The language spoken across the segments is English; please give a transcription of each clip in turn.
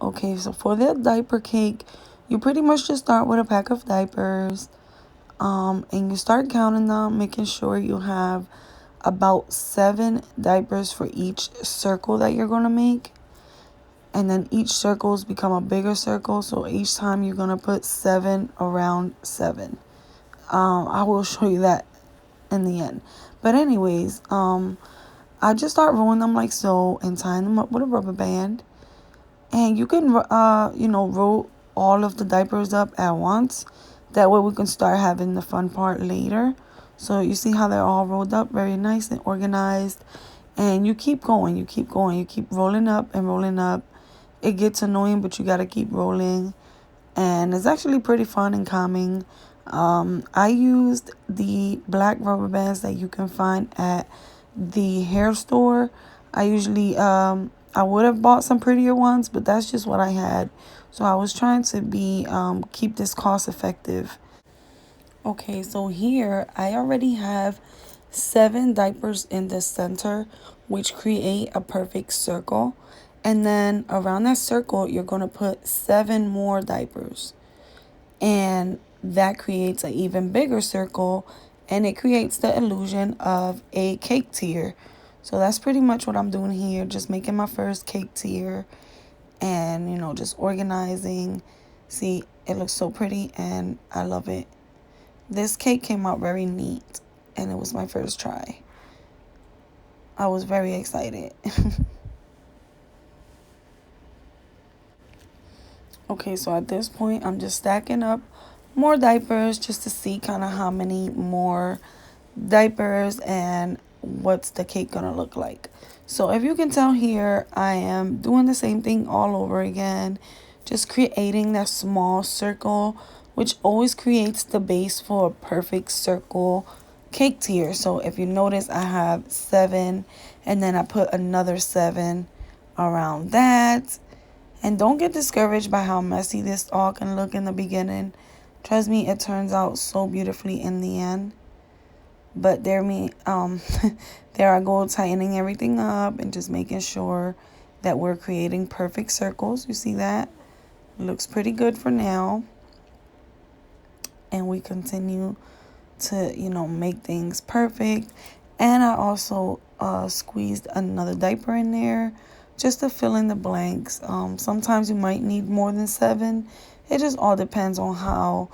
Okay, so for the diaper cake, you pretty much just start with a pack of diapers. And you start counting them, making sure you have about 7 diapers for each circle that you're gonna make. And then each circles become a bigger circle, so each time you're gonna put 7 around 7. I will show you that in the end. But anyways, I just start rolling them like so and tying them up with a rubber band. And you can, roll all of the diapers up at once. That way we can start having the fun part later. So you see how they're all rolled up, very nice and organized. And you keep going, you keep going, you keep rolling up and rolling up. It gets annoying, but you got to keep rolling. And it's actually pretty fun and calming. I used the black rubber bands that you can find at the hair store. I usually I would have bought some prettier ones, but that's just what I had. So I was trying to be keep this cost effective. Okay, so here I already have 7 diapers in the center, which create a perfect circle. And then around that circle, you're going to put 7 more diapers. And that creates an even bigger circle, and it creates the illusion of a cake tier. So that's pretty much what I'm doing here, just making my first cake tier and, just organizing. See, it looks so pretty and I love it. This cake came out very neat and it was my first try. I was very excited. Okay, so at this point, I'm just stacking up more diapers just to see kind of how many more diapers and what's the cake gonna look like. So if you can tell here, I am doing the same thing all over again, just creating that small circle, which always creates the base for a perfect circle cake tier. So if you notice, I have 7 and then I put another 7 around that. And don't get discouraged by how messy this all can look in the beginning. Trust me, it turns out so beautifully in the end. But there I go tightening everything up and just making sure that we're creating perfect circles. You see that? Looks pretty good for now. And we continue to, make things perfect. And I also squeezed another diaper in there just to fill in the blanks. Sometimes you might need more than 7. It just all depends on how,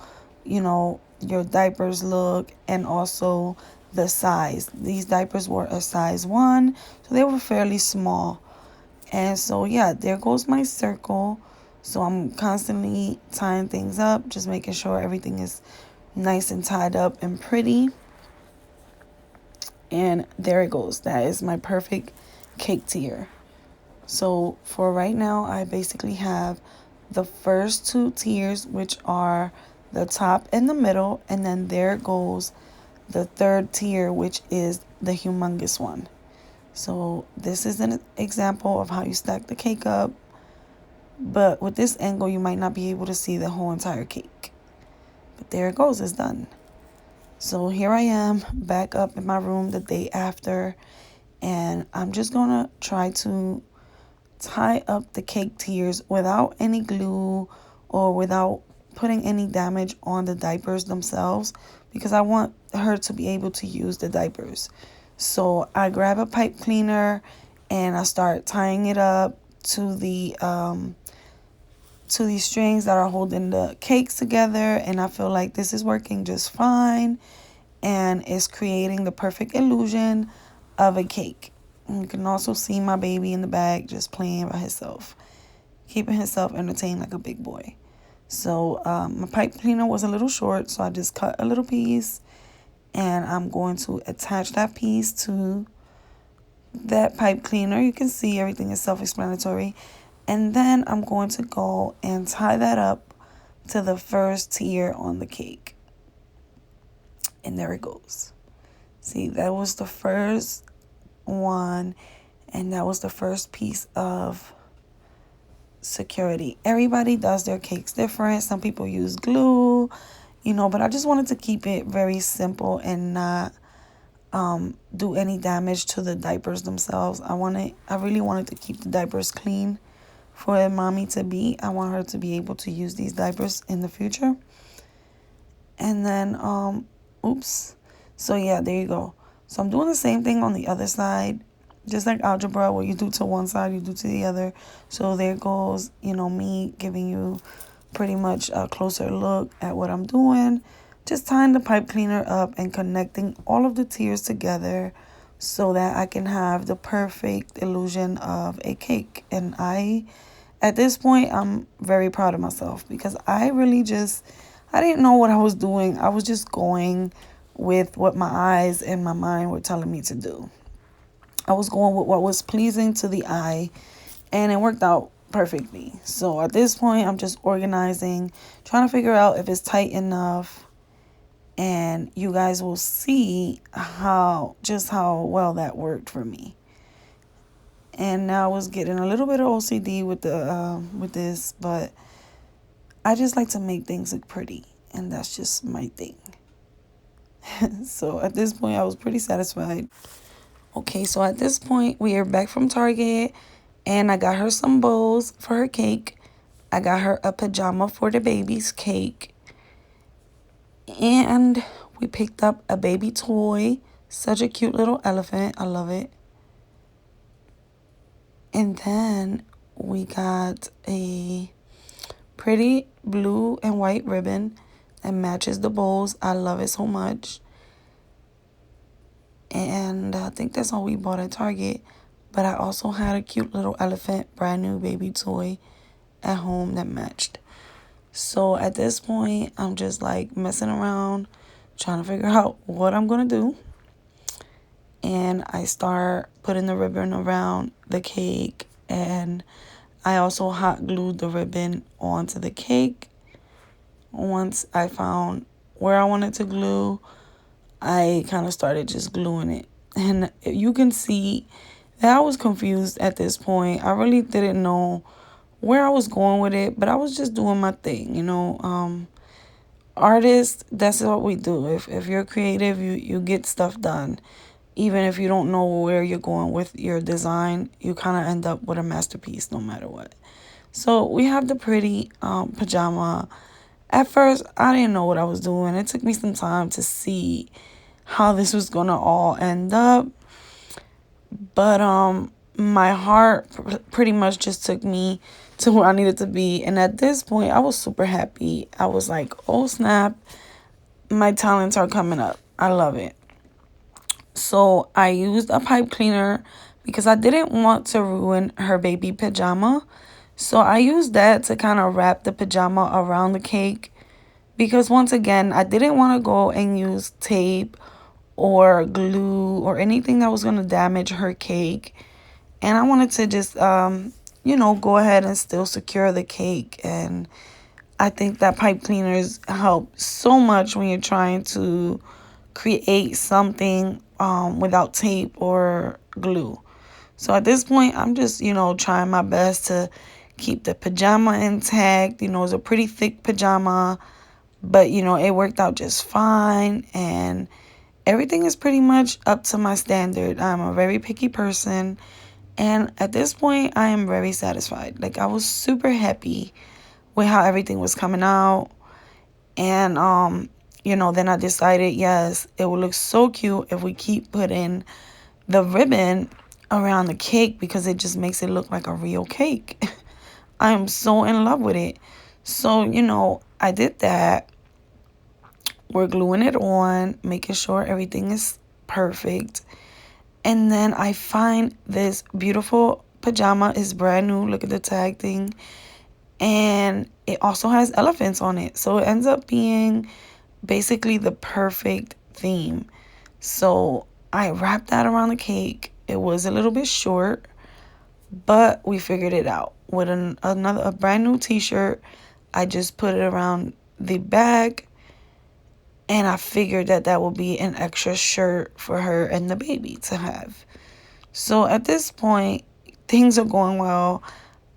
your diapers look and also the size. These diapers were a size 1, so they were fairly small. And so, yeah, there goes my circle. So I'm constantly tying things up, just making sure everything is nice and tied up and pretty. And there it goes. That is my perfect cake tier. So for right now, I basically have the first 2 tiers, which are the top and the middle, and then there goes the third tier, which is the humongous one. So this is an example of how you stack the cake up, but with this angle, you might not be able to see the whole entire cake. But there it goes, it's done. So here I am back up in my room the day after, and I'm just gonna try to tie up the cake tiers without any glue or without putting any damage on the diapers themselves, because I want her to be able to use the diapers. So I grab a pipe cleaner and I start tying it up to the strings that are holding the cakes together, and I feel like this is working just fine and it's creating the perfect illusion of a cake. You can also see my baby in the back just playing by himself, keeping himself entertained like a big boy. So my pipe cleaner was a little short, so I just cut a little piece, and I'm going to attach that piece to that pipe cleaner. You can see everything is self-explanatory. And then I'm going to go and tie that up to the first tier on the cake. And there it goes. See, that was the first one, and that was the first piece of security. Everybody does their cakes different. Some people use glue, but I just wanted to keep it very simple and not do any damage to the diapers themselves. I really wanted to keep the diapers clean for a mommy to be. I want her to be able to use these diapers in the future. And then, oops. So yeah, there you go. So I'm doing the same thing on the other side. Just like algebra, what you do to one side, you do to the other. So there goes, me giving you pretty much a closer look at what I'm doing. Just tying the pipe cleaner up and connecting all of the tiers together so that I can have the perfect illusion of a cake. And at this point, I'm very proud of myself because I didn't know what I was doing. I was just going with what my eyes and my mind were telling me to do. I was going with what was pleasing to the eye, and it worked out perfectly. So at this point, I'm just organizing, trying to figure out if it's tight enough, and you guys will see how well that worked for me. And now I was getting a little bit of OCD with this, but I just like to make things look pretty, and that's just my thing. So at this point, I was pretty satisfied. Okay, so at this point, we are back from Target, and I got her some bowls for her cake. I got her a pajama for the baby's cake. And we picked up a baby toy. Such a cute little elephant. I love it. And then we got a pretty blue and white ribbon that matches the bowls. I love it so much. And I think that's all we bought at Target. But I also had a cute little elephant, brand new baby toy at home that matched. So at this point, I'm just like messing around, trying to figure out what I'm going to do. And I start putting the ribbon around the cake. And I also hot glued the ribbon onto the cake. Once I found where I wanted to glue, I kind of started just gluing it. And you can see that I was confused at this point. I really didn't know where I was going with it, but I was just doing my thing, Artists, that's what we do. If you're creative, you get stuff done. Even if you don't know where you're going with your design, you kind of end up with a masterpiece no matter what. So we have the pretty pajama. At first, I didn't know what I was doing. It took me some time to see how this was going to all end up. But my heart pretty much just took me to where I needed to be. And at this point, I was super happy. I was like, oh, snap. My talents are coming up. I love it. So I used a pipe cleaner because I didn't want to ruin her baby pajama. So I used that to kind of wrap the pajama around the cake. Because once again, I didn't want to go and use tape or glue or anything that was going to damage her cake. And I wanted to just, go ahead and still secure the cake. And I think that pipe cleaners help so much when you're trying to create something without tape or glue. So at this point, I'm just, trying my best to keep the pajama intact. It's a pretty thick pajama, but, it worked out just fine. And everything is pretty much up to my standard. I'm a very picky person. And at this point, I am very satisfied. Like, I was super happy with how everything was coming out. And, then I decided, yes, it would look so cute if we keep putting the ribbon around the cake because it just makes it look like a real cake. I am so in love with it. So, I did that. We're gluing it on, making sure everything is perfect. And then I find this beautiful pajama. It's brand new. Look at the tag thing. And it also has elephants on it. So it ends up being basically the perfect theme. So I wrapped that around the cake. It was a little bit short, but we figured it out. With a brand new t-shirt, I just put it around the back. And I figured that would be an extra shirt for her and the baby to have. So at this point, things are going well.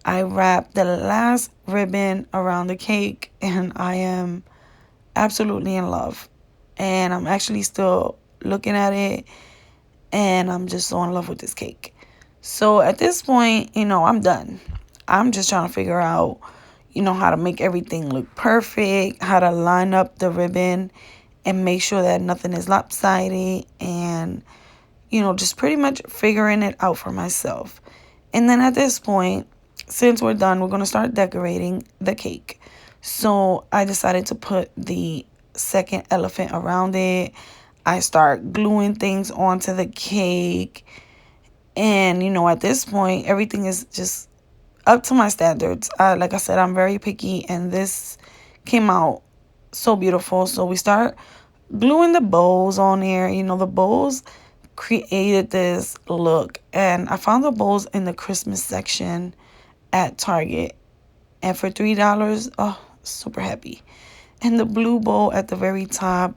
I wrapped the last ribbon around the cake, and I am absolutely in love. And I'm actually still looking at it, and I'm just so in love with this cake. So at this point, I'm done. I'm just trying to figure out, how to make everything look perfect, how to line up the ribbon and make sure that nothing is lopsided, and, just pretty much figuring it out for myself. And then at this point, since we're done, we're going to start decorating the cake. So I decided to put the second elephant around it. I start gluing things onto the cake. And, at this point, everything is just up to my standards. Like I said, I'm very picky, and this came out so beautiful. So we start gluing the bows on there. The bows created this look, and I found the bows in the Christmas section at Target, and for $3, oh, super happy. And the blue bow at the very top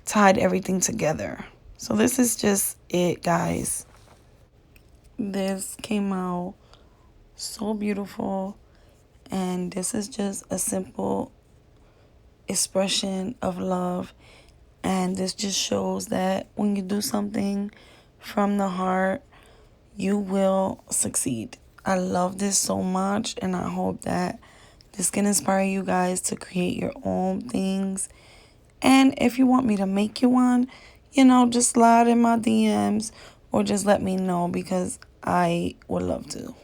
tied everything together. So this is just it, guys. This came out so beautiful, and this is just a simple expression of love. And this just shows that when you do something from the heart, you will succeed. I love this so much, and I hope that this can inspire you guys to create your own things. And if you want me to make you one, just slide in my DMs or just let me know, because I would love to.